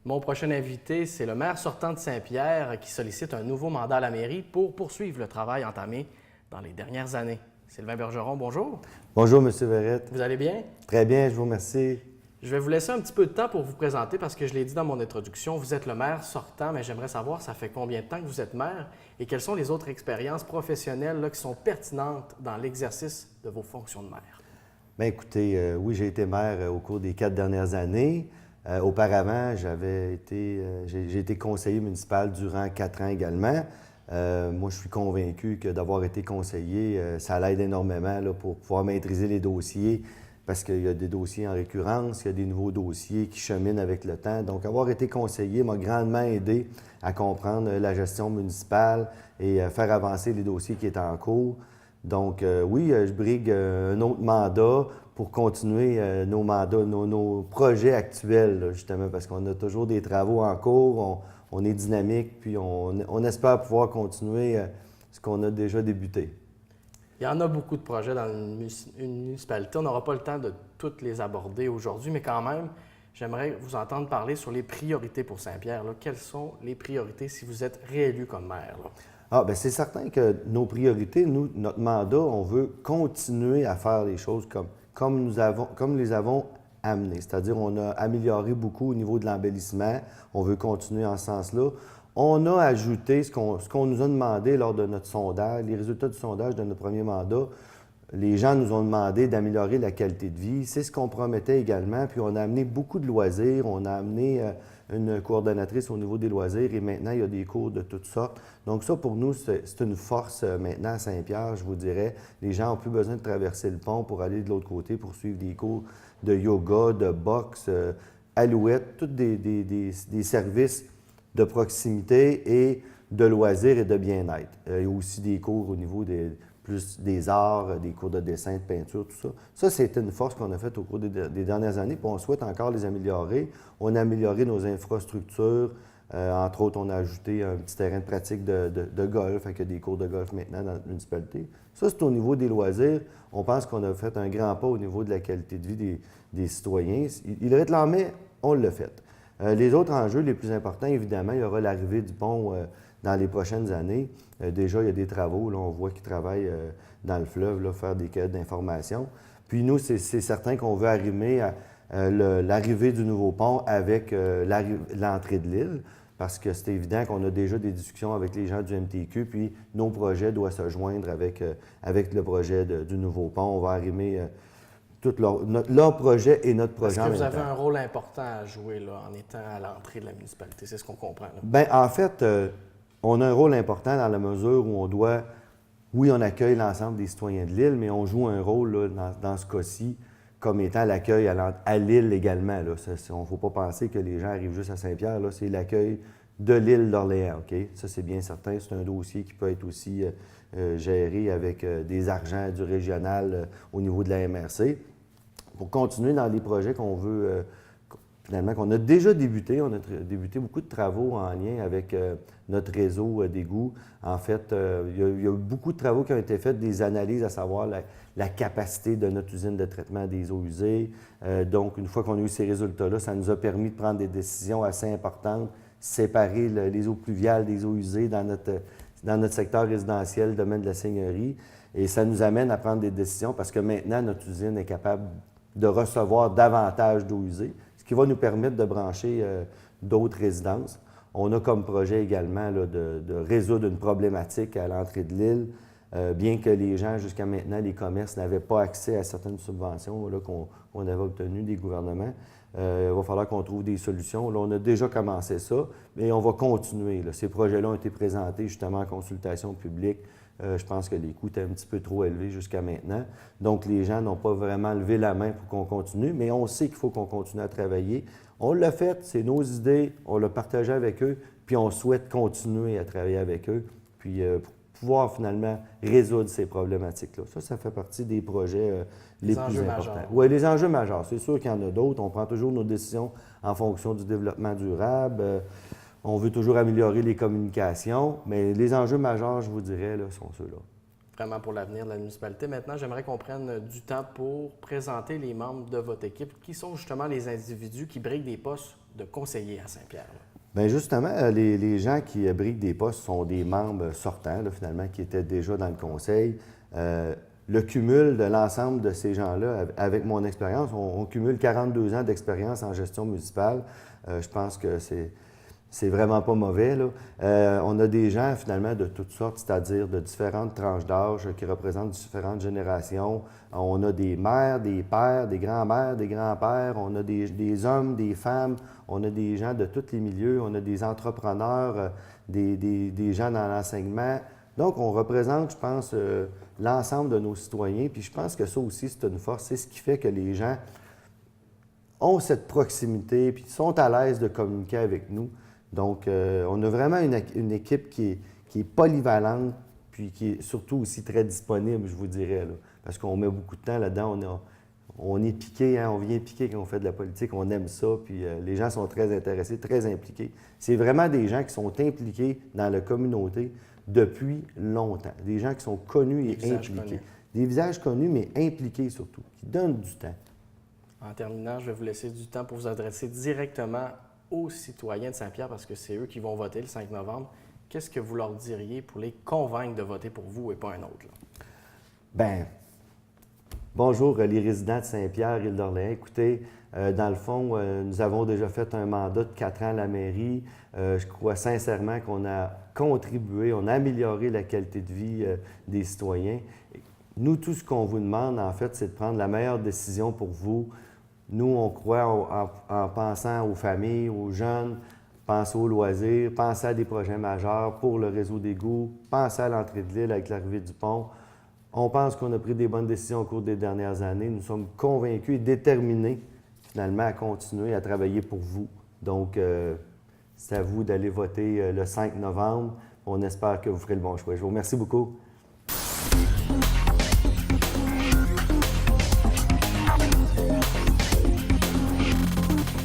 Mon prochain invité, c'est le maire sortant de Saint-Pierre qui sollicite un nouveau mandat à la mairie pour poursuivre le travail entamé dans les dernières années. Sylvain Bergeron, bonjour. Bonjour, M. Verrette. Vous allez bien? Très bien, je vous remercie. Je vais vous laisser un petit peu de temps pour vous présenter parce que je l'ai dit dans mon introduction, vous êtes le maire sortant, mais j'aimerais savoir ça fait combien de temps que vous êtes maire et quelles sont les autres expériences professionnelles là, qui sont pertinentes dans l'exercice de vos fonctions de maire. Bien, écoutez, oui, j'ai été maire au cours des 4 dernières années. Auparavant, j'ai été conseiller municipal durant 4 ans également. Moi, je suis convaincu que d'avoir été conseiller, ça l'aide énormément là, pour pouvoir maîtriser les dossiers parce qu'il y a des dossiers en récurrence, il y a des nouveaux dossiers qui cheminent avec le temps. Donc, avoir été conseiller m'a grandement aidé à comprendre la gestion municipale et faire avancer les dossiers qui étaient en cours. Donc, oui, je brigue un autre mandat pour continuer nos mandats, nos projets actuels, là, justement, parce qu'on a toujours des travaux en cours, on est dynamique, puis on espère pouvoir continuer ce qu'on a déjà débuté. Il y en a beaucoup de projets dans une municipalité. On n'aura pas le temps de toutes les aborder aujourd'hui, mais quand même, j'aimerais vous entendre parler sur les priorités pour Saint-Pierre. Là. Quelles sont les priorités si vous êtes réélu comme maire? Là? Ah, bien, c'est certain que nos priorités, nous, notre mandat, on veut continuer à faire les choses comme les avons amenées. C'est-à-dire, on a amélioré beaucoup au niveau de l'embellissement. On veut continuer en ce sens-là. On a ajouté ce qu'on nous a demandé lors de notre sondage, les résultats du sondage de notre premier mandat. Les gens nous ont demandé d'améliorer la qualité de vie. C'est ce qu'on promettait également. Puis on a amené beaucoup de loisirs. On a amené une coordonnatrice au niveau des loisirs et maintenant, il y a des cours de toutes sortes. Donc ça, pour nous, c'est une force maintenant à Saint-Pierre, je vous dirais. Les gens n'ont plus besoin de traverser le pont pour aller de l'autre côté pour suivre des cours de yoga, de boxe, alouette, tous des services de proximité et de loisirs et de bien-être. Il y a aussi des cours au niveau plus des arts, des cours de dessin, de peinture, tout ça. Ça, c'était une force qu'on a faite au cours des dernières années, puis on souhaite encore les améliorer. On a amélioré nos infrastructures. Entre autres, on a ajouté un petit terrain de pratique de golf, avec des cours de golf maintenant dans notre municipalité. Ça, c'est au niveau des loisirs. On pense qu'on a fait un grand pas au niveau de la qualité de vie des citoyens. Il réclamait, on l'a fait. Les autres enjeux les plus importants, évidemment, il y aura l'arrivée du pont dans les prochaines années. Déjà, il y a des travaux. Là, on voit qu'ils travaillent dans le fleuve, là, faire des quêtes d'information. Puis nous, c'est certain qu'on veut arrimer à l'arrivée du nouveau pont avec l'entrée de l'île, parce que c'est évident qu'on a déjà des discussions avec les gens du MTQ, puis nos projets doivent se joindre avec le projet du nouveau pont. On va arrimer tout leur projet et notre projet en même temps. Est-ce que vous avez un rôle important à jouer là, en étant à l'entrée de la municipalité? C'est ce qu'on comprend. Là. Bien, en fait, on a un rôle important dans la mesure où on doit, oui, on accueille l'ensemble des citoyens de l'île, mais on joue un rôle là, dans ce cas-ci comme étant l'accueil à l'île également. Il ne faut pas penser que les gens arrivent juste à Saint-Pierre. C'est l'accueil de l'île d'Orléans. Okay? Ça, c'est bien certain. C'est un dossier qui peut être aussi géré avec des argents du régional au niveau de la MRC. Pour continuer dans les projets qu'on veut, finalement, qu'on a déjà débuté, on a débuté beaucoup de travaux en lien avec notre réseau d'égouts. En fait, il y a eu beaucoup de travaux qui ont été faits, des analyses à savoir la capacité de notre usine de traitement des eaux usées. Donc, une fois qu'on a eu ces résultats-là, ça nous a permis de prendre des décisions assez importantes, séparer les eaux pluviales des eaux usées dans notre secteur résidentiel, domaine de la seigneurie. Et ça nous amène à prendre des décisions parce que maintenant, notre usine est capable de recevoir davantage d'eau usée, ce qui va nous permettre de brancher d'autres résidences. On a comme projet également là, de résoudre une problématique à l'entrée de l'île, bien que les gens, jusqu'à maintenant, les commerces n'avaient pas accès à certaines subventions là, qu'on avait obtenues des gouvernements. Il va falloir qu'on trouve des solutions. Là, on a déjà commencé ça, mais on va continuer. Là. Ces projets-là ont été présentés justement en consultation publique. Je pense que les coûts étaient un petit peu trop élevés jusqu'à maintenant. Donc, les gens n'ont pas vraiment levé la main pour qu'on continue, mais on sait qu'il faut qu'on continue à travailler. On l'a fait, c'est nos idées, on l'a partagé avec eux, puis on souhaite continuer à travailler avec eux, puis pour pouvoir finalement résoudre ces problématiques-là. Ça fait partie des projets les plus importants. Oui, les enjeux majeurs. C'est sûr qu'il y en a d'autres. On prend toujours nos décisions en fonction du développement durable. On veut toujours améliorer les communications, mais les enjeux majeurs, je vous dirais, là, sont ceux-là. Vraiment pour l'avenir de la municipalité. Maintenant, j'aimerais qu'on prenne du temps pour présenter les membres de votre équipe, qui sont justement les individus qui briguent des postes de conseiller à Saint-Pierre? Bien justement, les gens qui abritent des postes sont des membres sortants, là, finalement, qui étaient déjà dans le conseil. Le cumul de l'ensemble de ces gens-là, avec mon expérience, on cumule 42 ans d'expérience en gestion municipale. Je pense que c'est vraiment pas mauvais, là. On a des gens, finalement, de toutes sortes, c'est-à-dire de différentes tranches d'âge qui représentent différentes générations. On a des mères, des pères, des grands-mères, des grands-pères. On a des hommes, des femmes. On a des gens de tous les milieux. On a des entrepreneurs, des gens dans l'enseignement. Donc, on représente, je pense, l'ensemble de nos citoyens. Puis je pense que ça aussi, c'est une force. C'est ce qui fait que les gens ont cette proximité puis sont à l'aise de communiquer avec nous. Donc, on a vraiment une équipe qui est polyvalente, puis qui est surtout aussi très disponible, je vous dirais, là, parce qu'on met beaucoup de temps là-dedans. On est piqué, hein, on vient piqué quand on fait de la politique, on aime ça, puis les gens sont très intéressés, très impliqués. C'est vraiment des gens qui sont impliqués dans la communauté depuis longtemps, des gens qui sont connus et impliqués. Des visages connus, mais impliqués surtout, qui donnent du temps. En terminant, je vais vous laisser du temps pour vous adresser directement aux citoyens de Saint-Pierre, parce que c'est eux qui vont voter le 5 novembre. Qu'est-ce que vous leur diriez pour les convaincre de voter pour vous et pas un autre? Bien, bonjour les résidents de Saint-Pierre, Île-d'Orléans. Écoutez, dans le fond, nous avons déjà fait un mandat de 4 ans à la mairie. Je crois sincèrement qu'on a contribué, on a amélioré la qualité de vie des citoyens. Nous, tout ce qu'on vous demande, en fait, c'est de prendre la meilleure décision pour vous. Nous, on croit en pensant aux familles, aux jeunes, penser aux loisirs, penser à des projets majeurs pour le réseau d'égouts, penser à l'entrée de l'île avec l'arrivée du pont. On pense qu'on a pris des bonnes décisions au cours des dernières années. Nous sommes convaincus et déterminés, finalement, à continuer à travailler pour vous. Donc, c'est à vous d'aller voter le 5 novembre. On espère que vous ferez le bon choix. Je vous remercie beaucoup.